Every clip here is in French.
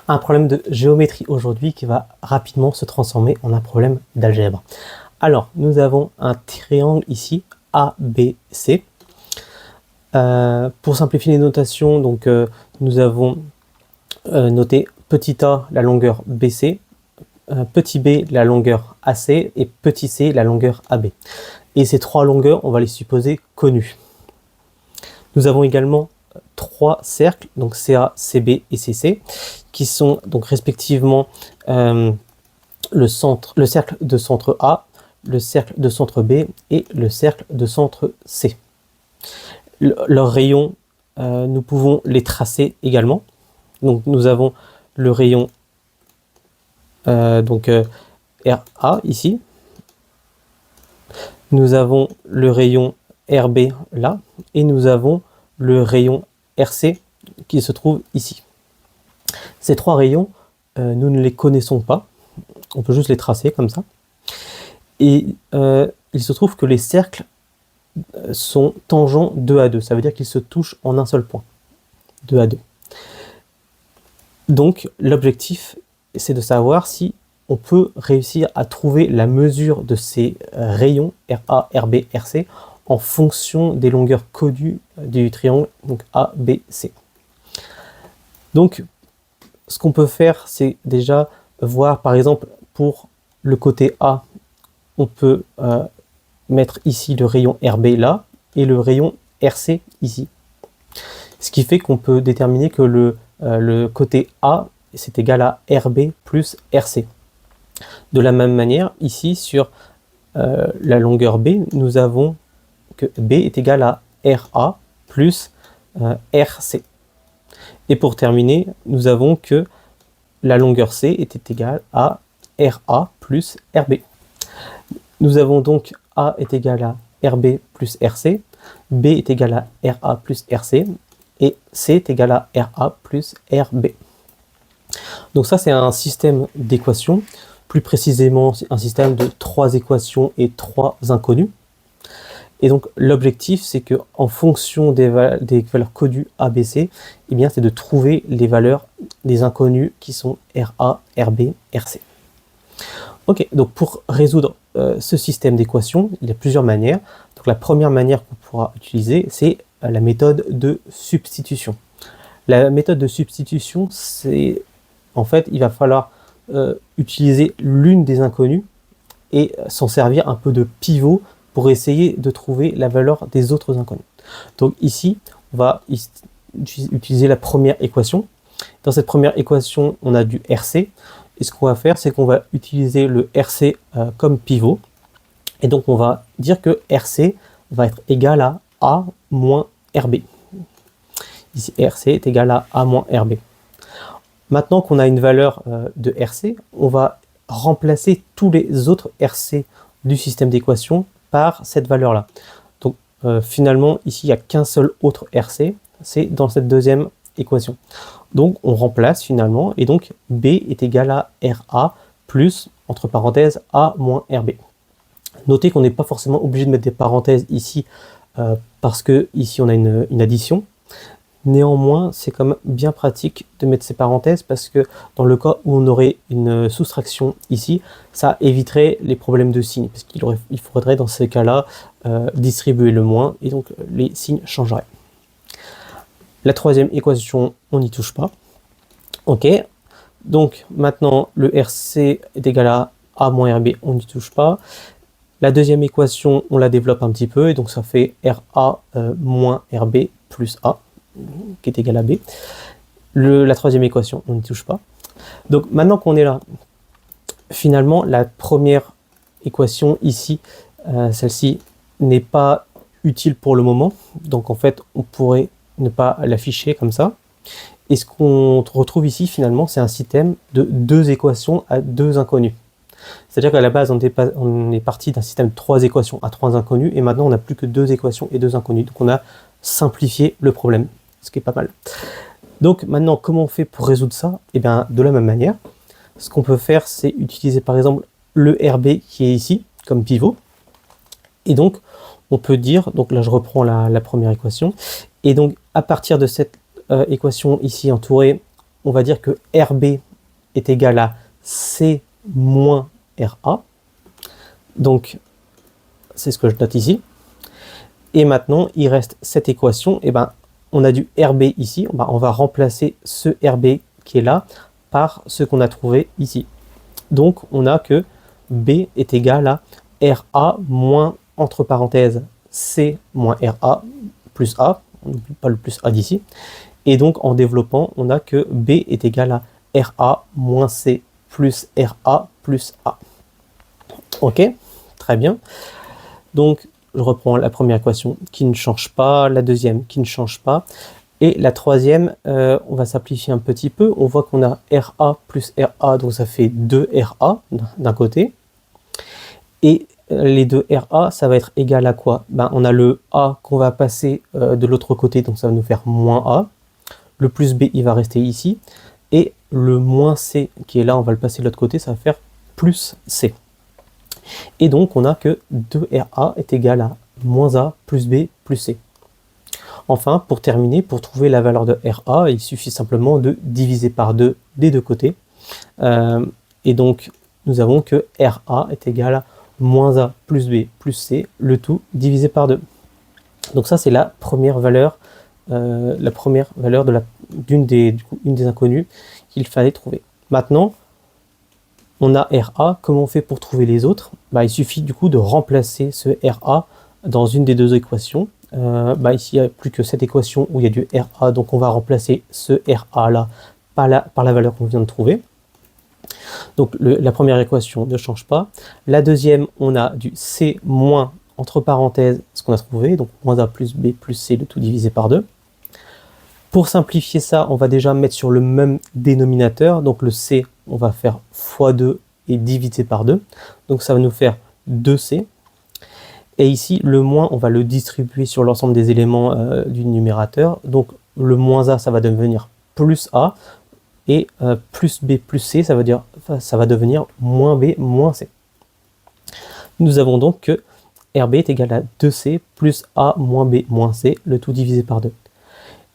un problème de géométrie aujourd'hui qui va rapidement se transformer en un problème d'algèbre. Alors, nous avons un triangle ici, ABC. Pour simplifier les notations, donc, nous avons noté petit a, la longueur BC, petit b, la longueur AC, et petit c, la longueur AB. Et ces trois longueurs, on va les supposer connues. Nous avons également trois cercles, donc CA, CB et CC, qui sont donc respectivement le cercle de centre A, le cercle de centre B et le cercle de centre C. Leurs rayons, nous pouvons les tracer également. Donc nous avons le rayon RA ici. Nous avons le rayon RB là, et nous avons le rayon RC qui se trouve ici. Ces trois rayons, nous ne les connaissons pas, on peut juste les tracer comme ça. Et il se trouve que les cercles sont tangents 2 à 2, ça veut dire qu'ils se touchent en un seul point, 2 à 2. Donc l'objectif, c'est de savoir si on peut réussir à trouver la mesure de ces rayons RA, RB, RC en fonction des longueurs connues du triangle donc ABC. Donc ce qu'on peut faire, c'est déjà voir par exemple pour le côté A, on peut mettre ici le rayon RB là et le rayon RC ici. Ce qui fait qu'on peut déterminer que le côté A c'est égal à RB plus RC. De la même manière, ici sur la longueur B, nous avons que B est égal à RA plus RC. Et pour terminer, nous avons que la longueur C était égale à RA plus RB. Nous avons donc A est égal à RB plus RC, B est égal à RA plus RC, et C est égal à RA plus RB. Donc ça, c'est un système d'équations, plus précisément un système de 3 équations et 3 inconnus. Et donc l'objectif, c'est que en fonction des valeurs connues ABC, eh bien, c'est de trouver les valeurs des inconnus qui sont RA, RB, RC. Ok, donc pour résoudre ce système d'équations, il y a plusieurs manières. Donc la première manière qu'on pourra utiliser, c'est la méthode de substitution. La méthode de substitution, c'est en fait, il va falloir utiliser l'une des inconnues et s'en servir un peu de pivot pour essayer de trouver la valeur des autres inconnues. Donc ici, on va utiliser la première équation. Dans cette première équation, on a du RC. Et ce qu'on va faire, c'est qu'on va utiliser le RC comme pivot. Et donc, on va dire que RC va être égal à A moins RB. Ici, RC est égal à A moins RB. Maintenant qu'on a une valeur de RC, on va remplacer tous les autres RC du système d'équation par cette valeur-là. Donc finalement, ici, il n'y a qu'un seul autre RC, c'est dans cette deuxième équation. Donc on remplace finalement, et donc B est égal à RA plus, entre parenthèses, A moins RB. Notez qu'on n'est pas forcément obligé de mettre des parenthèses ici, parce que ici on a une addition. Néanmoins, c'est quand même bien pratique de mettre ces parenthèses parce que dans le cas où on aurait une soustraction ici, ça éviterait les problèmes de signes, parce qu'il faudrait dans ces cas-là distribuer le moins et donc les signes changeraient. La troisième équation, on n'y touche pas. Ok, donc maintenant le RC est égal à A moins RB, on n'y touche pas. La deuxième équation, on la développe un petit peu et donc ça fait RA moins RB plus A, qui est égal à B. La troisième équation, on n'y touche pas. Donc maintenant qu'on est là, finalement la première équation ici, celle-ci n'est pas utile pour le moment. Donc en fait, on pourrait ne pas l'afficher comme ça. Et ce qu'on retrouve ici finalement, c'est un système de 2 équations à 2 inconnus. C'est-à-dire qu'à la base, on est parti d'un système de 3 équations à 3 inconnus, et maintenant on n'a plus que 2 équations et 2 inconnus. Donc on a simplifié le problème, ce qui est pas mal. Donc maintenant, comment on fait pour résoudre ça? Eh bien, de la même manière, ce qu'on peut faire, c'est utiliser par exemple le RB qui est ici, comme pivot. Et donc, on peut dire, donc là je reprends la première équation, et donc à partir de cette équation ici entourée, on va dire que RB est égal à C moins RA. Donc, c'est ce que je note ici. Et maintenant, il reste cette équation. Et ben, on a du RB ici. On va remplacer ce RB qui est là par ce qu'on a trouvé ici. Donc, on a que B est égal à RA moins, entre parenthèses, C moins RA plus A. On n'oublie pas le plus A d'ici. Et donc, en développant, on a que B est égal à RA moins C plus RA plus A. Ok, très bien. Donc, je reprends la première équation qui ne change pas, la deuxième qui ne change pas. Et la troisième, on va simplifier un petit peu. On voit qu'on a RA plus RA, donc ça fait 2RA d'un côté. Et les deux RA, ça va être égal à quoi? Ben, on a le A qu'on va passer de l'autre côté, donc ça va nous faire moins A. Le plus B, il va rester ici. Et le moins C qui est là, on va le passer de l'autre côté, ça va faire plus C. Et donc, on a que 2RA est égal à moins A plus B plus C. Enfin, pour terminer, pour trouver la valeur de RA, il suffit simplement de diviser par 2 des deux côtés. Et donc, nous avons que RA est égal à moins A plus B plus C, le tout divisé par 2. Donc ça, c'est la première valeur de une des inconnues qu'il fallait trouver. Maintenant, on a RA. Comment on fait pour trouver les autres? Il suffit du coup de remplacer ce RA dans une des deux équations. Ici, il n'y a plus que cette équation où il y a du RA, donc on va remplacer ce RA là par la valeur qu'on vient de trouver. Donc la première équation ne change pas. La deuxième, on a du C moins, entre parenthèses, ce qu'on a trouvé, donc moins A plus B plus C, le tout divisé par 2. Pour simplifier ça, on va déjà mettre sur le même dénominateur. Donc le C, on va faire fois 2 et diviser par 2. Donc ça va nous faire 2C. Et ici, le moins, on va le distribuer sur l'ensemble des éléments du numérateur. Donc le moins A, ça va devenir plus A. Et plus B plus C, ça va devenir moins B moins C. Nous avons donc que RB est égal à 2C plus A moins B moins C, le tout divisé par 2.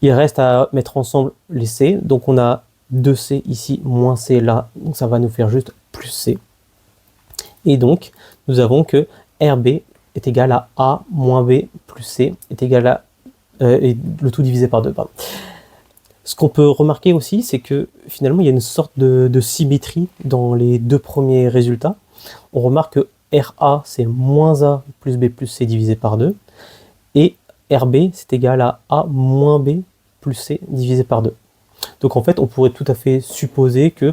Il reste à mettre ensemble les C. Donc on a 2C ici, moins C là. Donc ça va nous faire juste plus C. Et donc, nous avons que RB est égal à A moins B plus C est égal à... et le tout divisé par 2, pardon. Ce qu'on peut remarquer aussi, c'est que finalement, il y a une sorte de symétrie dans les deux premiers résultats. On remarque que RA, c'est moins A plus B plus C divisé par 2. Et RB, c'est égal à A moins B plus C divisé par 2. Donc en fait, on pourrait tout à fait supposer que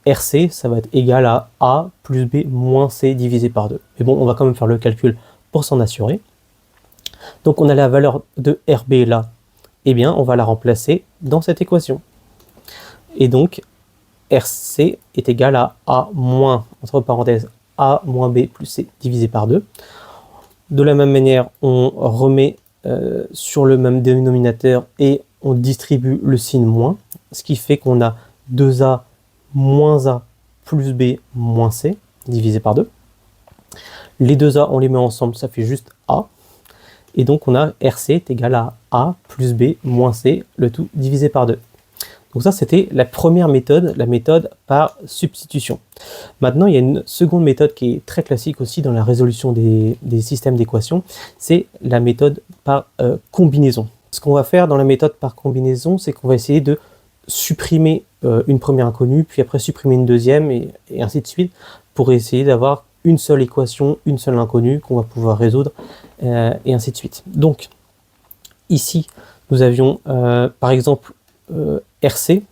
RC, ça va être égal à A plus B moins C divisé par 2. Mais bon, on va quand même faire le calcul pour s'en assurer. Donc on a la valeur de RB là. Eh bien, on va la remplacer dans cette équation. Et donc, RC est égal à A moins, entre parenthèses, A moins B plus C divisé par 2. De la même manière, on remet sur le même dénominateur et on distribue le signe moins, ce qui fait qu'on a 2A moins A plus B moins C divisé par 2. Les deux A, on les met ensemble, ça fait juste A. Et donc, on a RC est égal à A plus B moins C, le tout divisé par 2. Donc ça, c'était la première méthode, la méthode par substitution. Maintenant, il y a une seconde méthode qui est très classique aussi dans la résolution des systèmes d'équations, c'est la méthode par combinaison. Ce qu'on va faire dans la méthode par combinaison, c'est qu'on va essayer de supprimer une première inconnue, puis après supprimer une deuxième, et ainsi de suite, pour essayer d'avoir une seule équation, une seule inconnue qu'on va pouvoir résoudre, et ainsi de suite. Donc, ici, nous avions par exemple RC.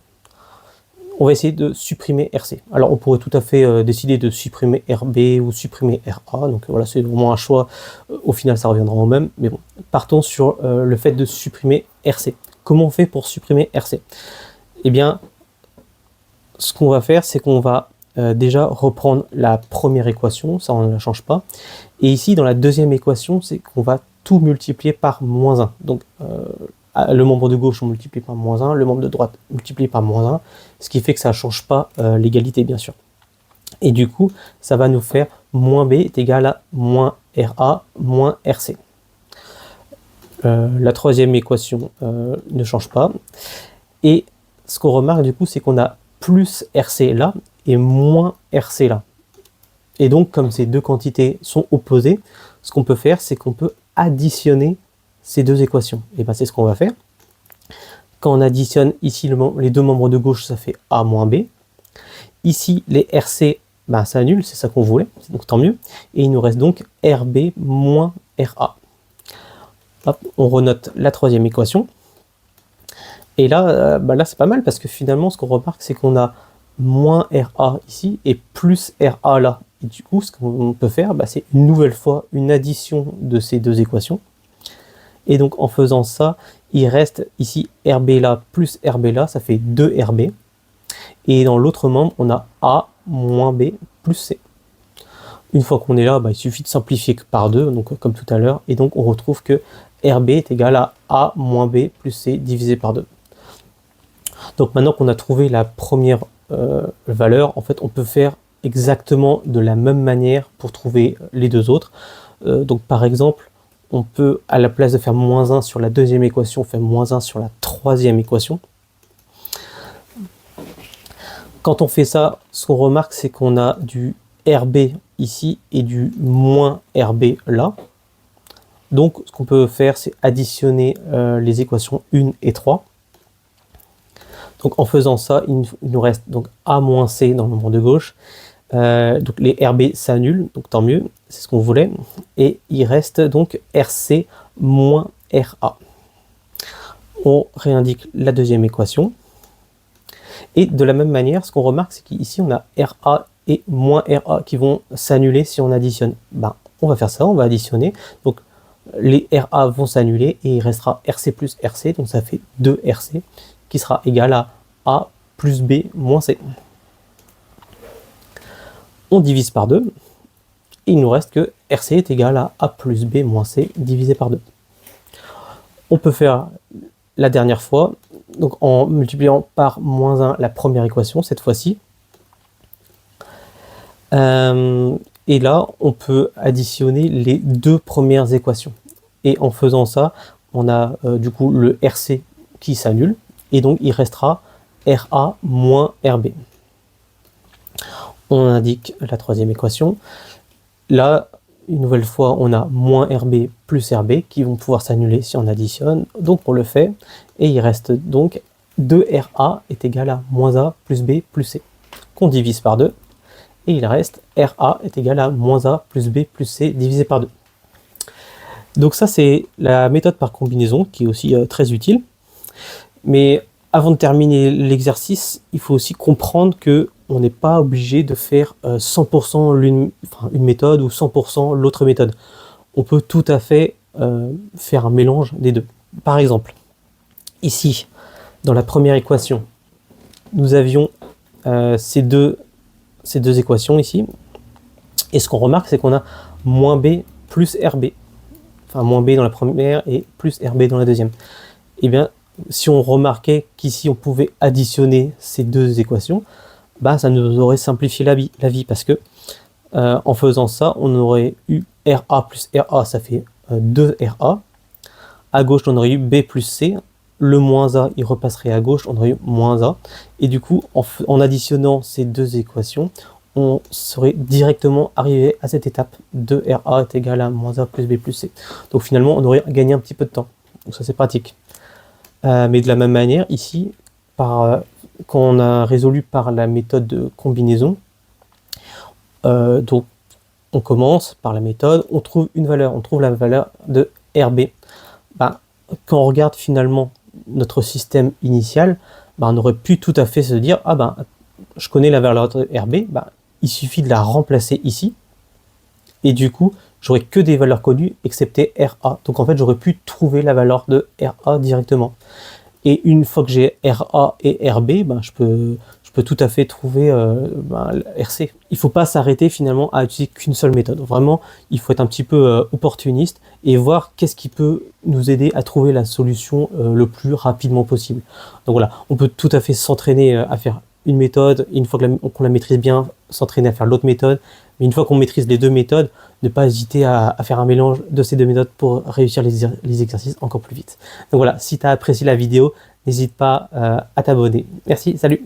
On va essayer de supprimer RC. Alors, on pourrait tout à fait décider de supprimer RB ou supprimer RA. Donc voilà, c'est vraiment un choix. Au final, ça reviendra au même. Mais bon, partons sur le fait de supprimer RC. Comment on fait pour supprimer RC? Eh bien, ce qu'on va faire, c'est qu'on va déjà reprendre la première équation, ça on ne la change pas. Et ici, dans la deuxième équation, c'est qu'on va tout multiplier par moins 1. Donc, le membre de gauche, on multiplie par moins 1, le membre de droite multiplié par moins 1, ce qui fait que ça ne change pas l'égalité, bien sûr. Et du coup, ça va nous faire moins B est égal à moins RA moins RC. La troisième équation ne change pas. Et ce qu'on remarque du coup, c'est qu'on a plus RC là et moins RC là. Et donc, comme ces deux quantités sont opposées, ce qu'on peut faire, c'est qu'on peut additionner ces deux équations. Et bien, c'est ce qu'on va faire. Quand on additionne ici les deux membres de gauche, ça fait A moins B. Ici, les RC, ben, ça annule, c'est ça qu'on voulait, donc tant mieux. Et il nous reste donc RB moins RA. Hop, on renote la troisième équation. Et là, ben là c'est pas mal parce que finalement, ce qu'on remarque, c'est qu'on a moins RA ici et plus RA là. Et du coup, ce qu'on peut faire, ben, c'est une nouvelle fois une addition de ces deux équations. Et donc, en faisant ça, il reste ici RB là plus RB là, ça fait 2RB. Et dans l'autre membre, on a A moins B plus C. Une fois qu'on est là, bah, il suffit de simplifier par 2, donc comme tout à l'heure. Et donc, on retrouve que RB est égal à A moins B plus C divisé par 2. Donc, maintenant qu'on a trouvé la première valeur, en fait, on peut faire exactement de la même manière pour trouver les deux autres. Donc, par exemple, on peut, à la place de faire moins 1 sur la deuxième équation, faire moins 1 sur la troisième équation. Quand on fait ça, ce qu'on remarque, c'est qu'on a du RB ici et du moins RB là. Donc, ce qu'on peut faire, c'est additionner les équations 1 et 3. Donc, en faisant ça, il nous reste donc A moins C dans le membre de gauche. Donc, les RB s'annulent, donc tant mieux, c'est ce qu'on voulait. Et il reste donc RC moins RA. On réindique la deuxième équation. Et de la même manière, ce qu'on remarque, c'est qu'ici, on a RA et moins RA qui vont s'annuler si on additionne. Ben, on va faire ça, on va additionner. Donc, les RA vont s'annuler et il restera RC plus RC, donc ça fait 2RC, qui sera égal à A plus B moins C. On divise par 2, et il nous reste que RC est égal à A plus B moins C divisé par 2. On peut faire la dernière fois, donc en multipliant par moins 1 la première équation, cette fois-ci. Et là, on peut additionner les deux premières équations. Et en faisant ça, on a du coup le RC qui s'annule, et donc il restera RA moins RB. On indique la troisième équation. Là, une nouvelle fois, on a moins RB plus RB qui vont pouvoir s'annuler si on additionne. Donc on le fait, et il reste donc 2RA est égal à moins A plus B plus C, qu'on divise par 2. Et il reste RA est égal à moins A plus B plus C divisé par 2. Donc ça, c'est la méthode par combinaison qui est aussi très utile. Mais avant de terminer l'exercice, il faut aussi comprendre que on n'est pas obligé de faire 100% une méthode ou 100% l'autre méthode. On peut tout à fait faire un mélange des deux. Par exemple, ici, dans la première équation, nous avions ces deux équations ici. Et ce qu'on remarque, c'est qu'on a moins B plus RB. Enfin, moins B dans la première et plus RB dans la deuxième. Et bien, si on remarquait qu'ici, on pouvait additionner ces deux équations, bah, ça nous aurait simplifié la vie parce que en faisant ça, on aurait eu RA plus RA, ça fait 2RA. À gauche, on aurait eu B plus C. Le moins A, il repasserait à gauche, on aurait eu moins A. Et du coup, en additionnant ces deux équations, on serait directement arrivé à cette étape. 2RA est égal à moins A plus B plus C. Donc finalement, on aurait gagné un petit peu de temps. Donc ça, c'est pratique. Mais de la même manière, ici, quand on a résolu par la méthode de combinaison, donc on commence par la méthode, on trouve une valeur, on trouve la valeur de RB. Ben, quand on regarde finalement notre système initial, ben, on aurait pu tout à fait se dire, ah ben, je connais la valeur de RB, ben, il suffit de la remplacer ici, et du coup, j'aurais que des valeurs connues, excepté RA. Donc en fait, j'aurais pu trouver la valeur de RA directement. Et une fois que j'ai RA et RB, ben, je peux tout à fait trouver RC. Il ne faut pas s'arrêter finalement à utiliser qu'une seule méthode. Vraiment, il faut être un petit peu opportuniste et voir qu'est-ce qui peut nous aider à trouver la solution le plus rapidement possible. Donc voilà, on peut tout à fait s'entraîner à faire une méthode, et une fois qu'on la maîtrise bien, s'entraîner à faire l'autre méthode. Mais une fois qu'on maîtrise les deux méthodes, ne pas hésiter à faire un mélange de ces deux méthodes pour réussir les exercices encore plus vite. Donc voilà, si tu as apprécié la vidéo, n'hésite pas à t'abonner. Merci, salut!